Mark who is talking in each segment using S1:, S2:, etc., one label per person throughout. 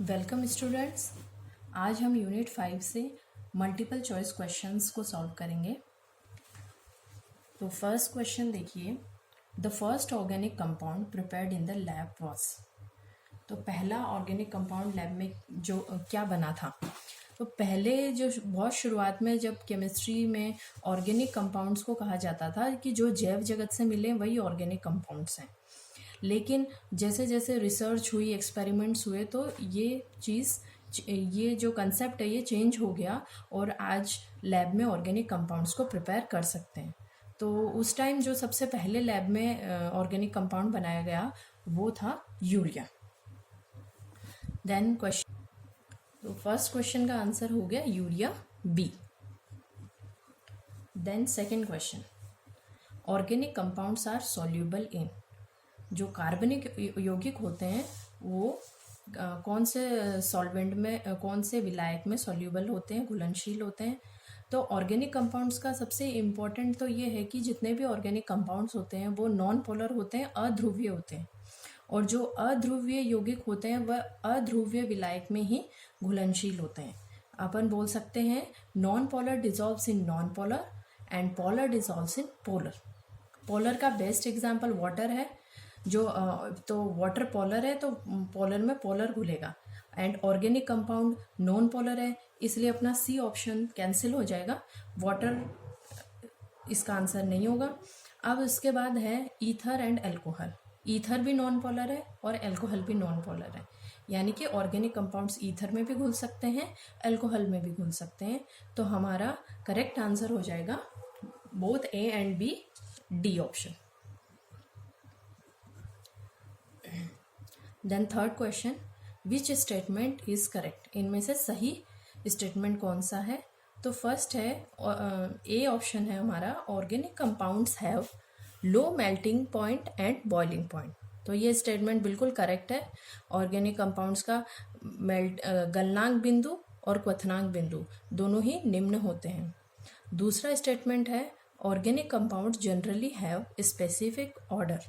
S1: Welcome students. आज हम unit 5 से मल्टीपल चॉइस क्वेश्चंस को सॉल्व करेंगे। तो फर्स्ट क्वेश्चन देखिए, the first organic compound prepared in the lab was. तो पहला ऑर्गेनिक कंपाउंड लैब में जो क्या बना था। तो पहले जो बहुत शुरुआत में जब केमिस्ट्री में ऑर्गेनिक कंपाउंड्स को कहा जाता था कि जो जैव जगत से मिले वही ऑर्गेनिक कंपाउंड्स हैं। लेकिन जैसे जैसे रिसर्च हुई, एक्सपेरिमेंट्स हुए, तो ये जो कंसेप्ट है ये चेंज हो गया और आज लैब में ऑर्गेनिक कंपाउंड्स को प्रिपेयर कर सकते हैं। तो उस टाइम जो सबसे पहले लैब में ऑर्गेनिक कंपाउंड बनाया गया वो था यूरिया। देन क्वेश्चन, तो फर्स्ट क्वेश्चन का आंसर हो गया urea B. Then second question, organic compounds are soluble in. जो कार्बनिक यौगिक होते हैं वो कौन से सॉल्वेंट में, कौन से विलायक में सॉल्यूबल होते हैं, घुलनशील होते हैं। तो ऑर्गेनिक कंपाउंड्स का सबसे इम्पॉर्टेंट तो ये है कि जितने भी ऑर्गेनिक कंपाउंड्स होते हैं वो नॉन पोलर होते हैं, अध्रुवीय होते हैं। और जो अध्रुवीय यौगिक होते हैं वह अध्रुवीय विलायक में ही घुलनशील होते हैं। अपन बोल सकते हैं non polar dissolves in non polar and polar dissolves in polar. Polar का बेस्ट एग्जाम्पल वाटर है। जो तो वाटर पोलर है तो पोलर में पोलर घुलेगा। And organic compound non polar है, इसलिए अपना सी ऑप्शन कैंसिल हो जाएगा, वाटर इसका आंसर नहीं होगा। अब इसके बाद है ईथर एंड एल्कोहल। ईथर भी नॉन पोलर है और एल्कोहल भी नॉन पोलर है, यानी कि ऑर्गेनिक कंपाउंड्स ईथर में भी घुल सकते हैं, एल्कोहल में भी घुल सकते हैं। तो हमारा करेक्ट आंसर हो जाएगा both A and B, D option. Then third question, which statement is correct. इनमें से सही स्टेटमेंट कौन सा है। तो फर्स्ट है ए ऑप्शन है हमारा, organic compounds have low melting point and boiling point. तो ये स्टेटमेंट बिल्कुल करेक्ट है। ऑर्गेनिक कंपाउंड्स का गलनांक बिंदु और क्वथनांक बिंदु दोनों ही निम्न होते हैं। दूसरा स्टेटमेंट है organic compounds generally have specific order.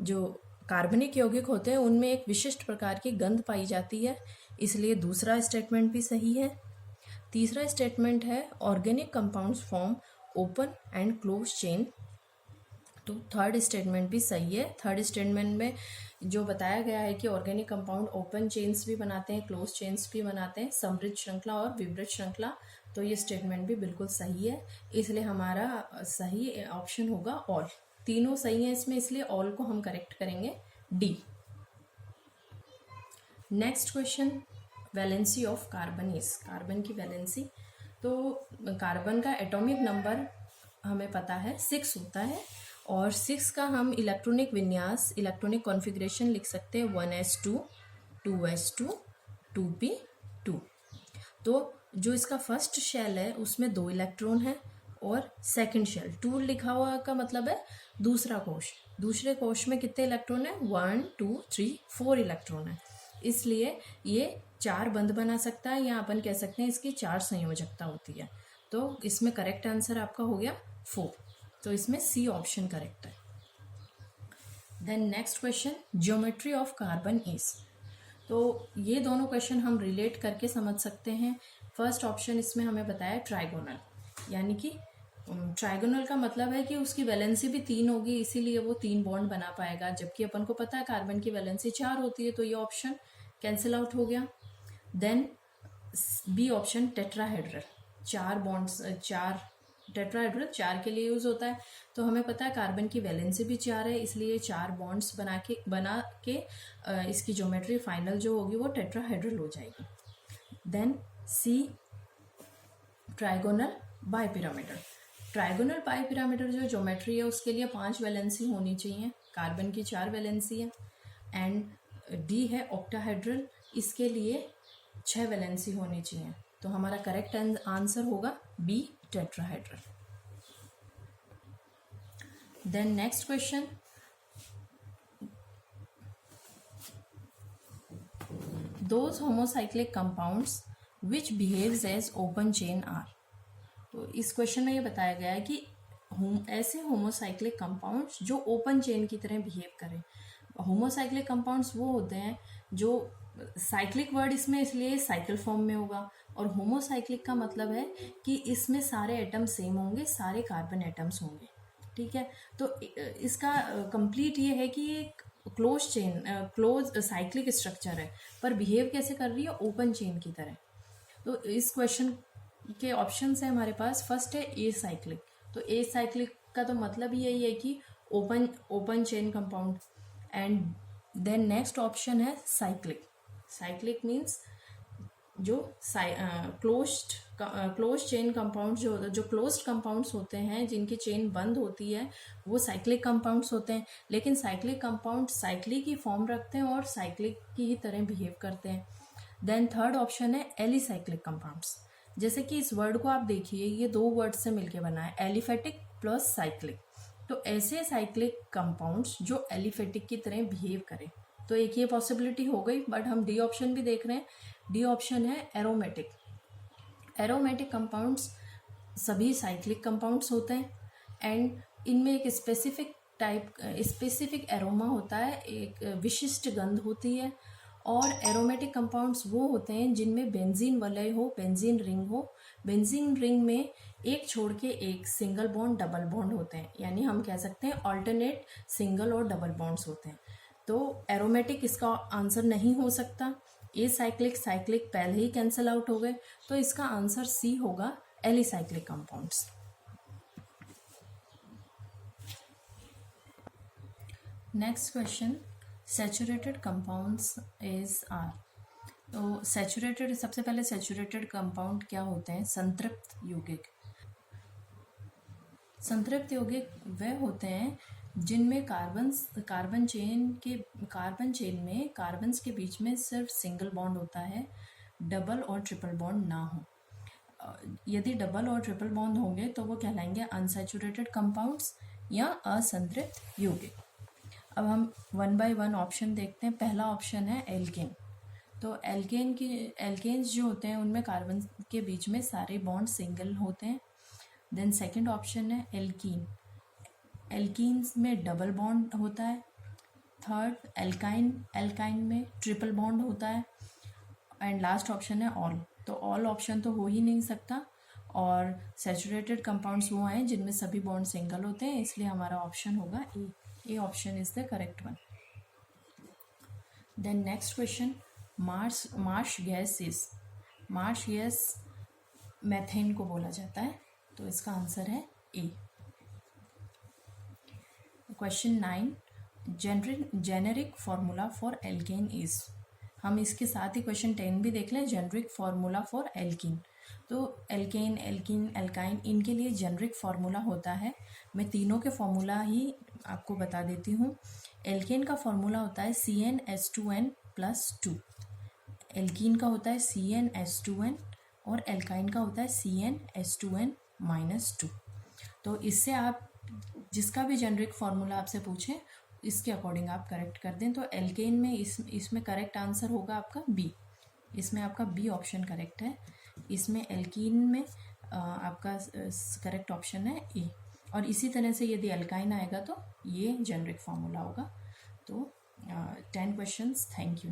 S1: जो कार्बनिक यौगिक होते हैं उनमें एक विशिष्ट प्रकार की गंध पाई जाती है, इसलिए दूसरा स्टेटमेंट भी सही है। तीसरा स्टेटमेंट है organic compounds form open and close chain. तो थर्ड स्टेटमेंट भी सही है। थर्ड स्टेटमेंट में जो बताया गया है कि ऑर्गेनिक कंपाउंड ओपन चेन्स भी बनाते हैं, क्लोज चेन्स भी बनाते हैं, समृद्ध श्रृंखला और विवृत श्रृंखला। तो ये स्टेटमेंट भी बिल्कुल सही है, इसलिए हमारा सही ऑप्शन होगा ऑल। तीनों सही है इसमें, इसलिए ऑल को हम करेक्ट करेंगे, D. Next question, valency of carbon is. Carbon की वैलेंसी, तो कार्बन का एटॉमिक नंबर हमें पता है 6 होता है और 6 का हम इलेक्ट्रॉनिक विन्यास, इलेक्ट्रॉनिक कॉन्फ़िगरेशन लिख सकते हैं 1s2 2s2 2p2। तो जो इसका फर्स्ट शेल है उसमें 2 इलेक्ट्रॉन है और सेकंड शेल 2 लिखा हुआ का मतलब है दूसरा कोश। दूसरे कोश में कितने इलेक्ट्रॉन है, 1 2 3 4 इलेक्ट्रॉन है, इसलिए ये 4 बंध बना सकता है, या अपन कह सकते हैं इसकी 4 संयोजकता होती है। तो इसमें करेक्ट आंसर आपका हो गया 4। तो इसमें सी ऑप्शन करेक्ट है। Then next question, geometry of carbon is. तो ये दोनों क्वेश्चन हम रिलेट करके समझ सकते हैं। फर्स्ट ऑप्शन इसमें हमें बताया ट्राइगोनल, यानी कि ट्राइगोनल का मतलब है कि उसकी वैलेंसी भी 3 होगी, इसीलिए वो 3 बॉन्ड बना पाएगा, जबकि अपन को पता है कार्बन की वैलेंसी 4 होती है, तो ये ऑप्शन कैंसिल आउट हो गया। Then B option tetrahedral, 4 bonds, 4 tetrahedral 4 के लिए यूज होता है। तो हमें पता है कार्बन की वैलेंसी भी 4 है, इसलिए 4 बॉन्ड्स बना के इसकी ज्योमेट्री फाइनल जो होगी वो टेट्राहेड्रल हो जाएगी। देन सी ट्राइगोनल बाइपिरामिडल। ट्राइगोनल बाइपिरामिडल जो ज्योमेट्री है उसके लिए 5 वैलेंसी होनी चाहिए, कार्बन की 4 वैलेंसी है। एंड डी है ऑक्टाहेड्रल, इसके लिए 6 वैलेंसी होनी चाहिए। तो हमारा करेक्ट आंसर होगा B tetrahedral. Then next question, those homocyclic compounds which behaves as open chain are. तो इस क्वेश्चन में ये बताया गया है कि ऐसे होमोसाइक्लिक कंपाउंड्स जो ओपन चेन की तरह बिहेव करें। होमोसाइक्लिक कंपाउंड्स वो होते हैं जो साइक्लिक वर्ड इसमें इसलिए साइकिल फॉर्म में होगा, और होमोसाइक्लिक का मतलब है कि इसमें सारे एटम सेम होंगे, सारे कार्बन एटम्स होंगे। ठीक है, तो इसका कंप्लीट ये है कि ये close chain, close cyclic structure है, पर बिहेव कैसे कर रही है, ओपन चेन की तरह। तो इस क्वेश्चन के ऑप्शन है हमारे पास, फर्स्ट है ए साइक्लिक। तो ए साइक्लिक का तो मतलब ही यही है कि open chain compound. And then next option है साइक्लिक। साइक्लिक मीन्स जो क्लोज चेन कंपाउंड जो क्लोज्ड कंपाउंड्स होते हैं, जिनकी चेन बंद होती है, वो साइक्लिक कंपाउंड्स होते हैं। लेकिन साइक्लिक कंपाउंड साइक्लिक की फॉर्म रखते हैं और साइक्लिक की ही तरह बिहेव करते हैं। देन थर्ड ऑप्शन है एलिसाइक्लिक कंपाउंड्स। जैसे कि इस वर्ड को आप देखिए, ये दो वर्ड से मिलके बना है, एलिफेटिक प्लस साइक्लिक। तो ऐसे साइक्लिक कंपाउंड्स जो एलिफेटिक की तरह बिहेव करें, तो एक ये पॉसिबिलिटी हो गई। बट हम डी ऑप्शन भी देख रहे हैं। डी ऑप्शन है एरोमेटिक। एरोमेटिक कंपाउंड्स सभी साइक्लिक कंपाउंड्स होते हैं, एंड इनमें एक स्पेसिफिक एरोमा होता है, एक विशिष्ट गंध होती है। और एरोमेटिक कंपाउंड्स वो होते हैं जिनमें बेंजीन वलय हो, बेंजीन रिंग हो। बेंजीन रिंग में एक छोड़ के एक सिंगल बॉन्ड, डबल बॉन्ड होते हैं, यानी हम कह सकते हैं ऑल्टरनेट सिंगल और डबल बॉन्ड्स होते हैं। तो एरोमेटिक इसका आंसर नहीं हो सकता। ए साइक्लिक, साइक्लिक पहले ही कैंसिल आउट हो गए, तो इसका आंसर सी होगा, alicyclic compounds. Next question, saturated compounds is are. तो सैचुरेटेड, सबसे पहले सैचुरेटेड कंपाउंड क्या होते हैं, संतृप्त यौगिक। संतृप्त यौगिक वह होते हैं जिनमें कार्बन चेन में कार्बन्स के बीच में सिर्फ सिंगल बॉन्ड होता है, डबल और ट्रिपल बॉन्ड ना हो। यदि डबल और ट्रिपल बॉन्ड होंगे तो वो कहलाएंगे अनसैचुरेटेड कंपाउंड्स या असंतृप्त यौगिक। अब हम वन बाय वन ऑप्शन देखते हैं। पहला ऑप्शन है एल्केन। तो एल्केन्स जो होते हैं उनमें कार्बन के बीच में सारे बॉन्ड सिंगल होते हैं। देन सेकंड ऑप्शन है एल्कीन। एल्कीन्स में डबल बॉन्ड होता है। थर्ड एल्काइन में ट्रिपल बॉन्ड होता है। एंड लास्ट ऑप्शन है ऑल। तो ऑल ऑप्शन तो हो ही नहीं सकता, और सैचुरेटेड कंपाउंड्स वो हैं जिनमें सभी बॉन्ड सिंगल होते हैं, इसलिए हमारा ऑप्शन होगा A. A option is the correct one. Then next question, marsh gas methane को बोला जाता है, तो इसका आंसर है A. Question 9, generic formula for alkane is. हम इसके साथ ही क्वेश्चन 10 भी देख लें, जेनेरिक फार्मूला फॉर एल्कीन। तो एल्केन, एल्कीन, एल्काइन, इनके लिए जेनेरिक फार्मूला होता है। मैं तीनों के फार्मूला ही आपको बता देती हूँ। एल्केन का फार्मूला होता है CnH2n+2। एल्कीन का होता है CnH2n, और एल्काइन का होता है CnH2n-2। तो इससे आप जिसका भी जेनेरिक फार्मूला आपसे पूछें, इसके अकॉर्डिंग आप करेक्ट कर दें। तो एल्केन में इसमें करेक्ट आंसर होगा आपका बी। इसमें आपका बी ऑप्शन करेक्ट है। इसमें एल्कीन में आपका करेक्ट ऑप्शन है ए। और इसी तरह से यदि एल्काइन आएगा तो ये जेनेरिक फार्मूला होगा। तो 10 क्वेश्चंस। Thank you.